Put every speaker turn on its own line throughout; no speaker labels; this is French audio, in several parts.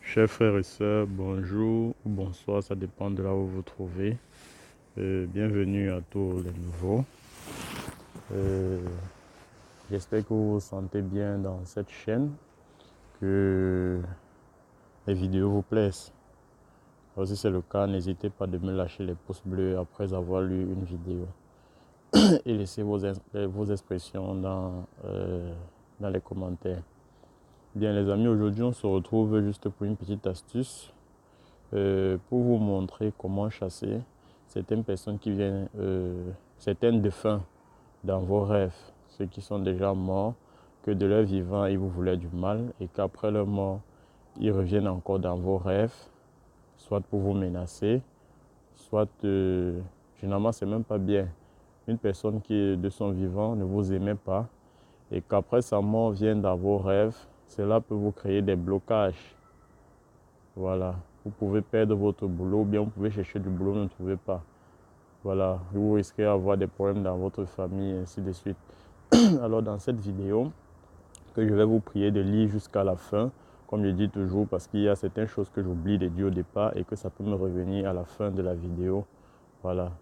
Chers frères et sœurs, bonjour ou bonsoir, ça dépend de là où vous vous trouvez. Bienvenue à tous les nouveaux. J'espère que vous vous sentez bien dans cette chaîne, que les vidéos vous plaisent. Alors, si c'est le cas, n'hésitez pas de me lâcher les pouces bleus après avoir lu une vidéo et laissez vos expressions dans les commentaires. Bien les amis, aujourd'hui on se retrouve juste pour une petite astuce. Pour vous montrer comment chasser certaines personnes qui viennent, certains défunts dans vos rêves, ceux qui sont déjà morts, que de leur vivant ils vous voulaient du mal et qu'après leur mort, ils reviennent encore dans vos rêves, soit pour vous menacer, soit, généralement c'est même pas bien, une personne qui de son vivant ne vous aimait pas et qu'après sa mort vient dans vos rêves, cela peut vous créer des blocages. Voilà, vous pouvez perdre votre boulot ou bien vous pouvez chercher du boulot, vous ne trouvez pas. Voilà, vous risquez d'avoir des problèmes dans votre famille, ainsi de suite. Alors dans cette vidéo, que je vais vous prier de lire jusqu'à la fin, comme je dis toujours, parce qu'il y a certaines choses que j'oublie de dire au départ et que ça peut me revenir à la fin de la vidéo. Voilà.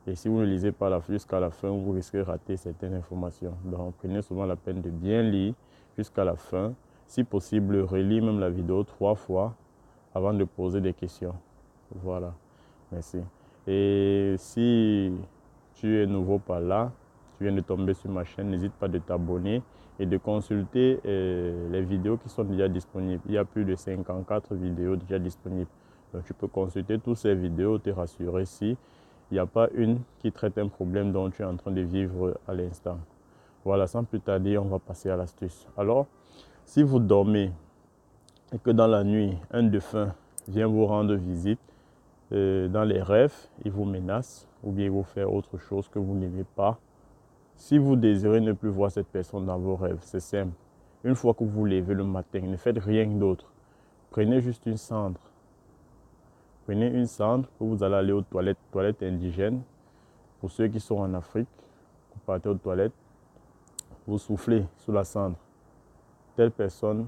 Et si vous ne lisez pas jusqu'à la fin, vous risquez de rater certaines informations. Donc prenez souvent la peine de bien lire jusqu'à la fin. Si possible, relis même la vidéo 3 fois avant de poser des questions. Voilà, merci. Et si tu es nouveau par là, tu viens de tomber sur ma chaîne, n'hésite pas de t'abonner et de consulter les vidéos qui sont déjà disponibles. Il y a plus de 54 vidéos déjà disponibles. Donc tu peux consulter toutes ces vidéos, te rassurer si il n'y a pas une qui traite un problème dont tu es en train de vivre à l'instant. Voilà, sans plus tarder, on va passer à l'astuce. Alors, si vous dormez et que dans la nuit, un défunt vient vous rendre visite, dans les rêves, il vous menace ou bien il vous fait autre chose que vous n'aimez pas. Si vous désirez ne plus voir cette personne dans vos rêves, c'est simple. Une fois que vous vous levez le matin, ne faites rien d'autre. Prenez juste une cendre. Prenez une cendre que vous allez aller aux toilettes indigènes. Pour ceux qui sont en Afrique, vous partez aux toilettes, vous soufflez sous la cendre. Telle personne,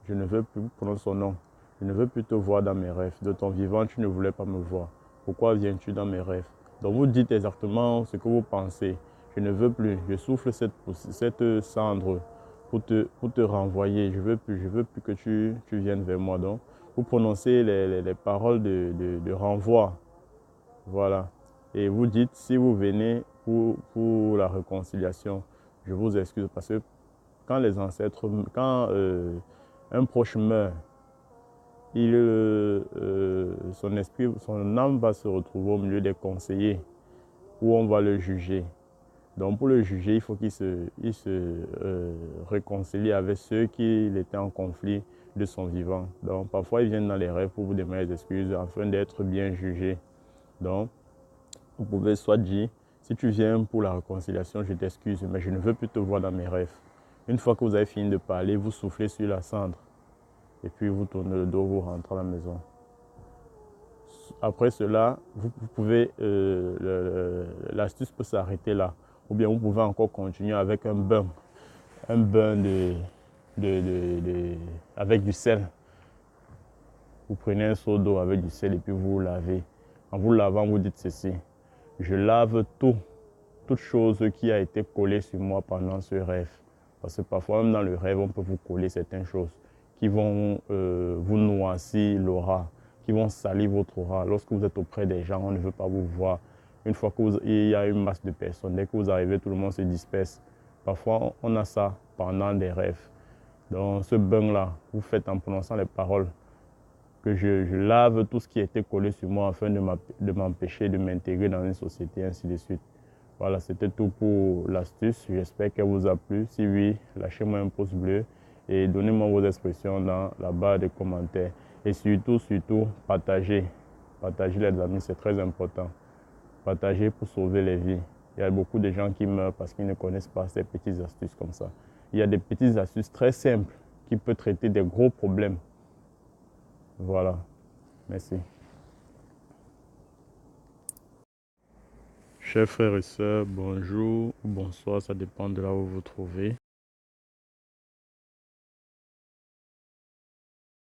je ne veux plus prononcer son nom. Je ne veux plus te voir dans mes rêves. De ton vivant, tu ne voulais pas me voir. Pourquoi viens-tu dans mes rêves? Donc vous dites exactement ce que vous pensez. Je ne veux plus. Je souffle cette cendre pour te renvoyer. Je veux plus que tu viennes vers moi. Donc vous prononcez les paroles de renvoi. Voilà. Et vous dites, si vous venez pour la réconciliation, je vous excuse parce que quand les ancêtres, quand un proche meurt, son esprit, son âme va se retrouver au milieu des conseillers où on va le juger. Donc pour le juger, il faut qu'il se réconcilie avec ceux qui étaient en conflit de son vivant. Donc parfois ils viennent dans les rêves pour vous demander des excuses afin d'être bien jugés. Donc vous pouvez soit dire, si tu viens pour la réconciliation, je t'excuse, mais je ne veux plus te voir dans mes rêves. Une fois que vous avez fini de parler, vous soufflez sur la cendre. Et puis vous tournez le dos, vous rentrez à la maison. Après cela, vous pouvez, l'astuce peut s'arrêter là. Ou bien vous pouvez encore continuer avec un bain avec du sel. Vous prenez un seau d'eau avec du sel et puis vous vous lavez. En vous lavant, vous dites ceci: je lave toute chose qui a été collée sur moi pendant ce rêve. Parce que parfois, même dans le rêve, on peut vous coller certaines choses qui vont vous noircir l'aura, qui vont salir votre aura. Lorsque vous êtes auprès des gens, on ne veut pas vous voir. Une fois qu'il y a une masse de personnes, dès que vous arrivez, tout le monde se disperse. Parfois, on a ça pendant des rêves. Dans ce bain-là, vous faites en prononçant les paroles que je lave tout ce qui a été collé sur moi afin de m'empêcher de m'intégrer dans une société, ainsi de suite. Voilà, c'était tout pour l'astuce. J'espère qu'elle vous a plu. Si oui, lâchez-moi un pouce bleu et donnez-moi vos expressions dans la barre de commentaires. Et surtout, partagez. Partagez les amis, c'est très important. Partagez pour sauver les vies. Il y a beaucoup de gens qui meurent parce qu'ils ne connaissent pas ces petites astuces comme ça. Il y a des petites astuces très simples qui peuvent traiter des gros problèmes. Voilà, merci. Chers frères et sœurs, bonjour ou bonsoir, ça dépend de là où vous vous trouvez.